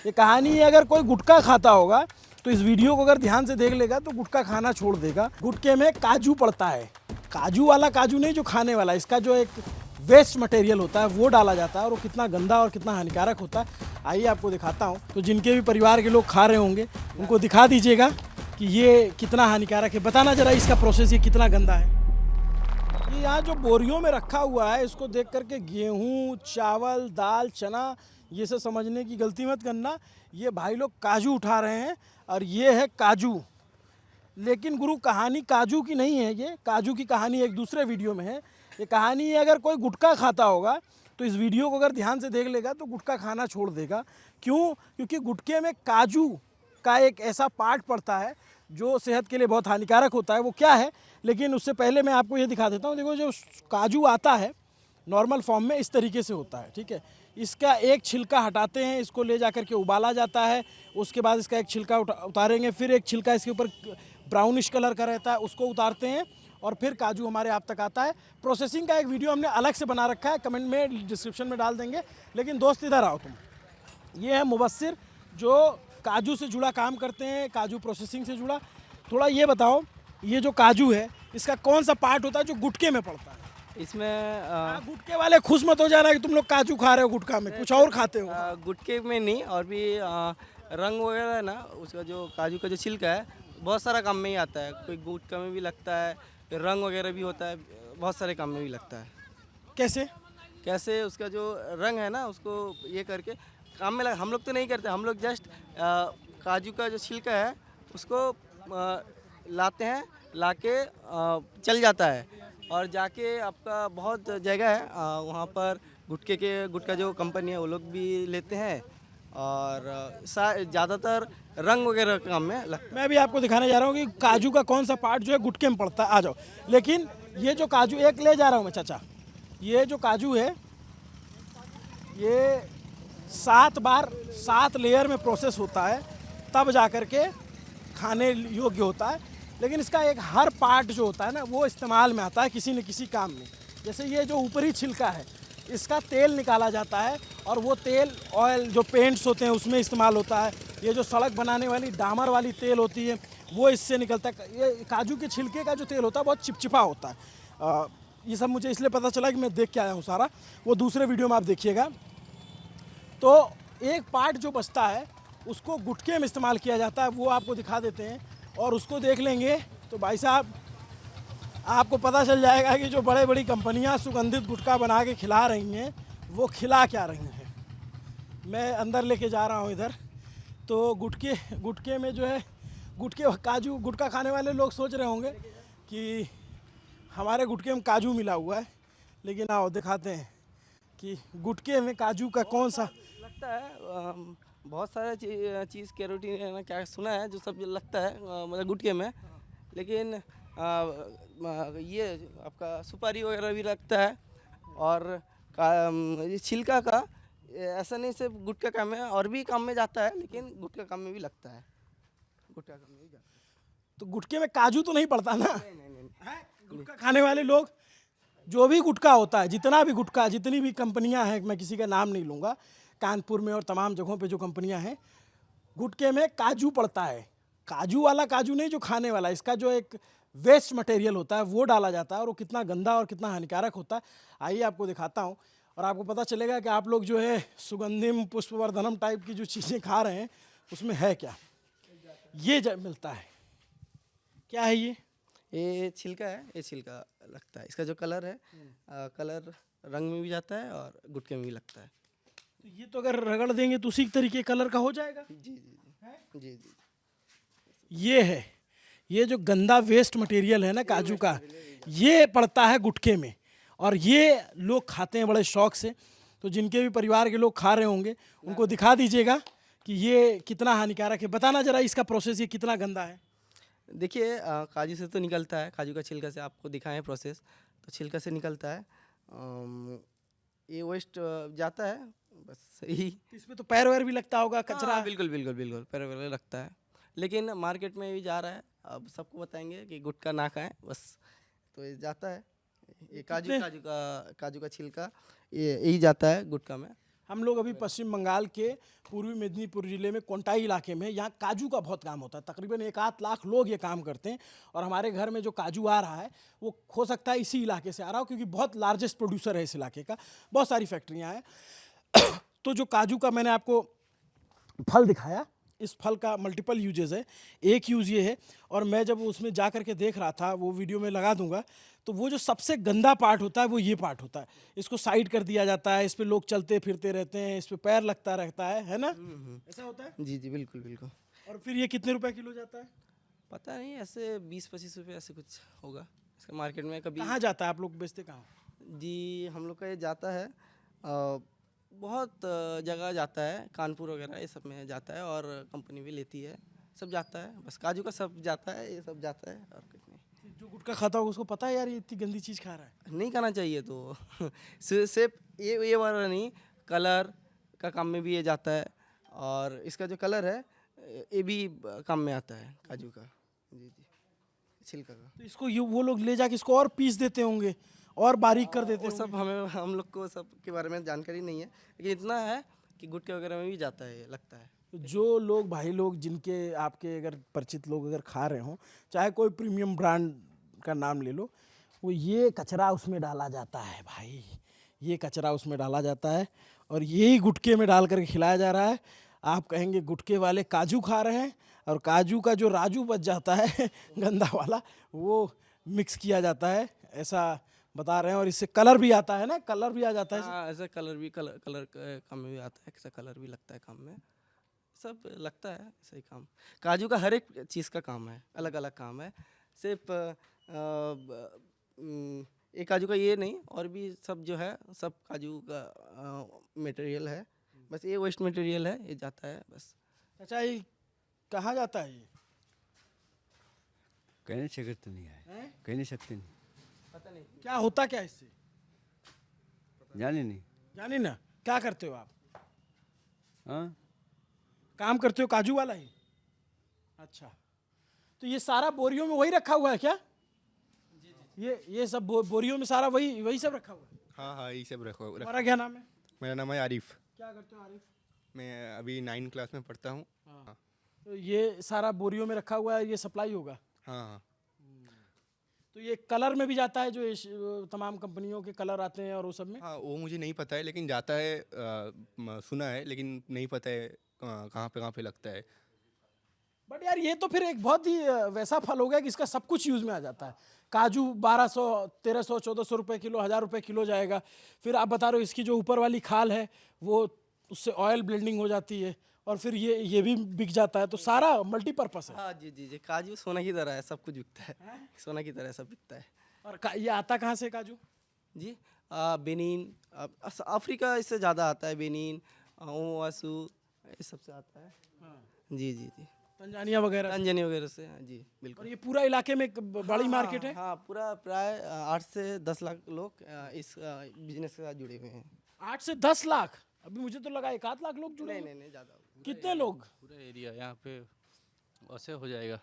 ये कहानी है, अगर कोई गुटखा खाता होगा तो इस वीडियो को अगर ध्यान से देख लेगा तो गुटखा खाना छोड़ देगा। गुटखे में काजू पड़ता है, काजू वाला काजू नहीं जो खाने वाला, इसका जो एक वेस्ट मटेरियल होता है वो डाला जाता है और वो कितना गंदा और कितना हानिकारक होता है आइए आपको दिखाता हूँ। तो जिनके भी परिवार के लोग खा रहे होंगे उनको दिखा दीजिएगा कि ये कितना हानिकारक है। बताना जरा इसका प्रोसेस, ये कितना गंदा है। ये यहाँ जो बोरियों में रखा हुआ है इसको देख करके गेहूँ, चावल, दाल, चना ये सब समझने की गलती मत करना। ये भाई लोग काजू उठा रहे हैं और ये है काजू। लेकिन गुरु कहानी काजू की नहीं है, ये काजू की कहानी एक दूसरे वीडियो में है। ये कहानी है, अगर कोई गुटखा खाता होगा तो इस वीडियो को अगर ध्यान से देख लेगा तो गुटखा खाना छोड़ देगा। क्यों? क्योंकि गुटखे में काजू का एक ऐसा पार्ट पड़ता है जो सेहत के लिए बहुत हानिकारक होता है। वो क्या है, लेकिन उससे पहले मैं आपको ये दिखा देता हूँ। देखो, जो काजू आता है नॉर्मल फॉर्म में इस तरीके से होता है, ठीक है। इसका एक छिलका हटाते हैं, इसको ले जा कर के उबाला जाता है। उसके बाद इसका एक छिलका उतारेंगे, फिर एक छिलका इसके ऊपर ब्राउनिश कलर का रहता है उसको उतारते हैं और फिर काजू हमारे आप तक आता है। प्रोसेसिंग का एक वीडियो हमने अलग से बना रखा है, कमेंट में डिस्क्रिप्शन में डाल देंगे। लेकिन दोस्त इधर आओ तुम, ये है मुबस्सिर जो काजू से जुड़ा काम करते हैं, काजू प्रोसेसिंग से जुड़ा। थोड़ा ये बताओ, ये जो काजू है इसका कौन सा पार्ट होता है जो गुटखे में पड़ता है? इसमें गुटखे वाले खुश मत हो जाना कि तुम लोग काजू खा रहे हो, गुटखा में कुछ और खाते हो। गुटखे में नहीं, और भी रंग वगैरह है ना, उसका जो काजू का जो छिलका है बहुत सारा काम में ही आता है। कोई गुटखा में भी लगता है, फिर रंग वगैरह भी होता है, बहुत सारे काम में भी लगता है। कैसे? कैसे? उसका जो रंग है ना उसको ये करके काम में हम लोग तो नहीं करते, हम लोग जस्ट काजू का जो छिलका है उसको लाते हैं, लाके चल जाता है और जाके आपका बहुत जगह है वहाँ पर गुटखा जो कंपनी है वो लोग भी लेते हैं और ज़्यादातर रंग वगैरह का काम में लगता है। मैं भी आपको दिखाने जा रहा हूँ कि काजू का कौन सा पार्ट जो है गुटखे में पड़ता है। आ जाओ। लेकिन ये जो काजू एक ले जा रहा हूँ मैं चाचा, ये जो काजू है ये 7 लेयर में प्रोसेस होता है तब जा कर के खाने योग्य होता है। लेकिन इसका एक हर पार्ट जो होता है ना वो इस्तेमाल में आता है किसी न किसी काम में। जैसे ये जो ऊपरी छिलका है इसका तेल निकाला जाता है और वो तेल ऑयल जो पेंट्स होते हैं उसमें इस्तेमाल होता है। ये जो सड़क बनाने वाली डामर वाली तेल होती है वो इससे निकलता है। ये काजू के छिलके का जो तेल होता है बहुत चिपचिपा होता है। ये सब मुझे इसलिए पता चला कि मैं देख के आया हूँ सारा, वो दूसरे वीडियो में आप देखिएगा। तो एक पार्ट जो बचता है उसको गुटखे में इस्तेमाल किया जाता है, वो आपको दिखा देते हैं और उसको देख लेंगे तो भाई साहब आपको पता चल जाएगा कि जो बड़े बड़ी कंपनियां सुगंधित गुटखा बना के खिला रही हैं वो खिला क्या रही हैं। मैं अंदर लेके जा रहा हूं इधर। तो गुटखे में जो है काजू गुटखा खाने वाले लोग सोच रहे होंगे कि हमारे गुटखे में काजू मिला हुआ है, लेकिन आओ दिखाते हैं कि गुटखे में काजू का कौन सा लगता है। बहुत सारा चीज़ कैरोटीन क्या सुना है जो सब लगता है मतलब गुटखे में। लेकिन ये आपका सुपारी वगैरह भी लगता है और ये छिलका का ऐसा नहीं सिर्फ गुटखा काम में और भी काम में जाता है, लेकिन गुटखा काम में भी लगता है, गुटखा काम में भी जाता है। तो गुटखे में काजू तो नहीं पड़ता ना? नहीं। गुटखा खाने वाले लोग जो भी गुटखा होता है, जितना भी गुटखा, जितनी भी कंपनियां हैं, मैं किसी का नाम नहीं लूँगा, कानपुर में और तमाम जगहों पे जो कंपनियां हैं, गुटखे में काजू पड़ता है। काजू वाला काजू नहीं जो खाने वाला, इसका जो एक वेस्ट मटेरियल होता है वो डाला जाता है और वो कितना गंदा और कितना हानिकारक होता है आइए आपको दिखाता हूँ और आपको पता चलेगा कि आप लोग जो है सुगंधिम पुष्पवर्धनम टाइप की जो चीज़ें खा रहे हैं उसमें है क्या। ये मिलता है, क्या है ये छिलका है, ये छिलका लगता है। इसका जो कलर है कलर रंग में भी जाता है और गुटखे में भी लगता है। तो ये तो अगर रगड़ देंगे तो उसी तरीके कलर का हो जाएगा। जी जी जी जी। ये है, ये जो गंदा वेस्ट मटेरियल है ना काजू का, ये पड़ता है गुटखे में और ये लोग खाते हैं बड़े शौक से। तो जिनके भी परिवार के लोग खा रहे होंगे उनको दिखा दीजिएगा कि ये कितना हानिकारक है। बताना जरा इसका प्रोसेस, ये कितना गंदा है। देखिए काजू से तो निकलता है, काजू का छिलका से आपको दिखाएं प्रोसेस, तो छिलका से निकलता है। ये वेस्ट जाता है बस यही। इसमें तो पैर वैर भी लगता होगा, कचरा। बिल्कुल बिल्कुल बिल्कुल पैर वगैरह लगता है, लेकिन मार्केट में भी जा रहा है। अब सबको बताएंगे कि गुटखा ना खाएं बस, तो ये जाता है। ये काजू का छिलका ये यही जाता है गुटखा में। हम लोग अभी पश्चिम बंगाल के पूर्वी मेदिनीपुर जिले में कोंटाई इलाके में, यहाँ काजू का बहुत काम होता है। तकरीबन 1-8 लाख लोग ये काम करते हैं और हमारे घर में जो काजू आ रहा है वो हो सकता है इसी इलाके से आ रहा हो, क्योंकि बहुत लार्जेस्ट प्रोड्यूसर है इस इलाके का, बहुत सारी फैक्ट्रियाँ हैं। तो जो काजू का मैंने आपको फल दिखाया, इस फल का मल्टीपल यूजेस है। एक यूज़ ये है, और मैं जब उसमें जा कर के देख रहा था, वो वीडियो में लगा दूंगा, तो वो जो सबसे गंदा पार्ट होता है वो ये पार्ट होता है। इसको साइड कर दिया जाता है, इस पे लोग चलते फिरते रहते हैं, इस पे पैर लगता रहता है ना? ऐसा होता है। जी जी बिल्कुल बिल्कुल। और फिर ये कितने रुपए किलो जाता है? पता नहीं, ऐसे 20-25 रुपये ऐसे कुछ होगा इसका मार्केट में। कभी कहाँ जाता है, आप लोग बेचते कहाँ? जी हम लोग का ये जाता है बहुत जगह जाता है, कानपुर वगैरह ये सब में जाता है, और कंपनी भी लेती है, सब जाता है। बस काजू का सब जाता है, ये सब जाता है और कुछ नहीं। जो गुटखा खाता होगा उसको पता है यार ये इतनी गंदी चीज़ खा रहा है। नहीं खाना चाहिए तो सिर्फ ये वाला नहीं, कलर का काम में भी ये जाता है, और इसका जो कलर है ये भी काम में आता है काजू का। जी जी, छिलका का। तो इसको वो लोग ले जाके इसको और पीस देते होंगे और बारीक कर देते वो होंगे। सब हम लोग को सब के बारे में जानकारी नहीं है, लेकिन इतना है कि गुटके वगैरह में भी जाता है, लगता है। तो जो लोग, भाई लोग, जिनके आपके अगर परिचित लोग अगर खा रहे हों, चाहे कोई प्रीमियम ब्रांड का नाम ले लो, वो ये कचरा उसमें डाला जाता है भाई, ये कचरा उसमें डाला जाता है और यही गुटके में डाल करके खिलाया जा रहा है। आप कहेंगे गुटके वाले काजू खा रहे हैं, और काजू का जो राजू बच जाता है गंदा वाला, वो मिक्स किया जाता है, ऐसा बता रहे हैं। और इससे कलर भी आता है ना, कलर भी आ जाता है। हाँ, ऐसा कलर भी कलर काम में भी आता है, ऐसा कलर भी लगता है काम में, सब लगता है सही काम। काजू का हर एक चीज़ का काम है, अलग अलग काम है। सिर्फ एक काजू का ये नहीं, और भी सब जो है सब काजू का मटेरियल है, बस ये वेस्ट मटेरियल है, ये जाता है बस। अच्छा, ये कहाँ जाता है ये? कह नहीं सकते, नहीं है, हैं? कह नहीं सकते, नहीं पता नहीं। क्या होता क्या इससे? जाने नहीं। जाने ना, क्या करते हो आप? हाँ, काम करते हो काजू वाला ही? अच्छा, तो ये सारा बोरियों में वही रखा हुआ है क्या? ये सब बोरियों में सारा वही सब रखा हुआ है? हाँ हाँ, यही सब रखो। तुम्हारा क्या नाम है? मेरा नाम है आरिफ। क्या करते हो आरिफ? मैं अभी 9 क्लास में पढ़ता हूँ। हाँ। तो ये सारा बोरियों में रखा हुआ है, ये सप्लाई होगा? हाँ हाँ। तो ये कलर में भी जाता है, जो ये तमाम कंपनियों के कलर आते हैं और वो सब में? हाँ, वो मुझे नहीं पता है, लेकिन जाता है, सुना है, लेकिन नहीं पता है कहाँ पे लगता है। बट यार ये तो फिर एक बहुत ही वैसा फल हो गया कि इसका सब कुछ यूज़ में आ जाता है। काजू 1200, 1300, 1400 रुपये किलो, 1000 रुपये किलो जाएगा। फिर आप बता रहे हो इसकी जो ऊपर वाली खाल है वो, उससे ऑयल ब्लेंडिंग हो जाती है, और फिर ये भी बिक जाता है। तो सारा मल्टीपर्पस है। हाँ जी जी जी, काजू सोना की तरह है, सब कुछ बिकता है, सोना की तरह सब बिकता है। और ये आता कहाँ से काजू? जी बेनिन, अफ्रीका इससे ज़्यादा आता है, बेनिन, ओवासू, ये सब से आता है। जी जी जी, तंजानिया वगैरह से। तंजानिया वगैरह से। हाँ जी और बिल्कुल। ये पूरा इलाके में एक बड़ी मार्केट है? हाँ, पूरा प्राय 8 से 10 लाख लोग इस बिजनेस के साथ जुड़े हुए हैं। 8 से 10 लाख? अभी मुझे तो लगा 1-8 लाख लोग जुड़े नहीं हैं। नहीं नहीं, ज़्यादा। कितने लोग? पूरा एरिया यहाँ पे वैसे हो जाएगा,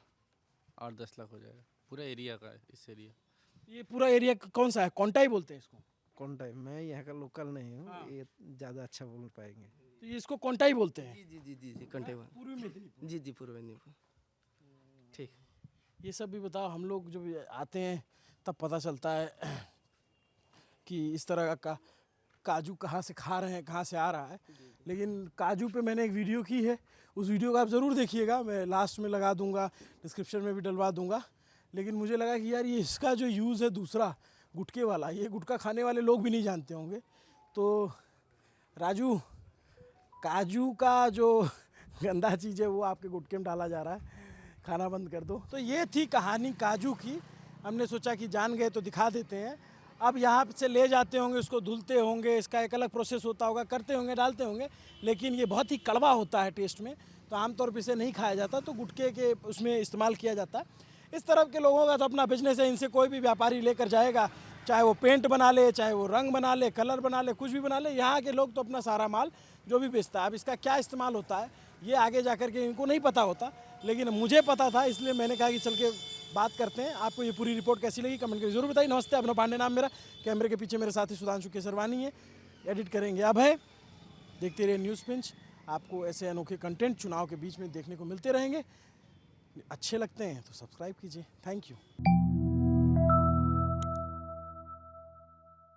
8-10 लाख हो जाएगा पूरा एरिया का, इस एरिया। ये पूरा एरिया कौन सा है? कोंटाई बोलते हैं इसको? कौन टाइम? मैं यहाँ का लोकल नहीं हूँ, ये ज़्यादा अच्छा बोल पाएंगे। तो ये इसको कोंटाई बोलते हैं? जी जी जी जी जी, कंटेवर। पूर्वी मेदिनीपुर। जी जी, पूर्व मेदिनीपुर। ठीक। ये सब भी बताओ, हम लोग जब आते हैं तब पता चलता है कि इस तरह का काजू कहाँ से खा रहे हैं, कहाँ से आ रहा है। लेकिन काजू पे मैंने एक वीडियो की है, उस वीडियो को आप ज़रूर देखिएगा, मैं लास्ट में लगा दूंगा, डिस्क्रिप्शन में भी डलवा दूंगा। लेकिन मुझे लगा कि यार ये इसका जो यूज़ है दूसरा, गुटके वाला, ये गुटखा खाने वाले लोग भी नहीं जानते होंगे। तो राजू, काजू का जो गंदा चीज़ है वो आपके गुटके में डाला जा रहा है, खाना बंद कर दो। तो ये थी कहानी काजू की। हमने सोचा कि जान गए तो दिखा देते हैं। अब यहाँ से ले जाते होंगे, उसको धुलते होंगे, इसका एक अलग प्रोसेस होता होगा, करते होंगे, डालते होंगे, लेकिन ये बहुत ही कड़वा होता है टेस्ट में, तो आमतौर पर इसे नहीं खाया जाता, तो गुटके के उसमें इस्तेमाल किया जाता है। इस तरफ के लोगों का तो अपना बिजनेस है, इनसे कोई भी व्यापारी लेकर जाएगा, चाहे वो पेंट बना ले, चाहे वो रंग बना ले, कलर बना ले, कुछ भी बना ले, यहाँ के लोग तो अपना सारा माल जो भी बेचता है। अब इसका क्या इस्तेमाल होता है ये आगे जाकर के इनको नहीं पता होता, लेकिन मुझे पता था, इसलिए मैंने कहा कि चल के बात करते हैं। आपको ये पूरी रिपोर्ट कैसी लगी कमेंट करके जरूर बताइए। नमस्ते, अभिनव पांडे नाम मेरा, कैमरे के पीछे मेरे साथी सुधांशु केसरवानी है, एडिट करेंगे अभय। देखते रहिए न्यूज़ पिंच, आपको ऐसे अनोखे कंटेंट चुनाव के बीच में देखने को मिलते रहेंगे। अच्छे लगते हैं तो सब्सक्राइब कीजिए। Thank you.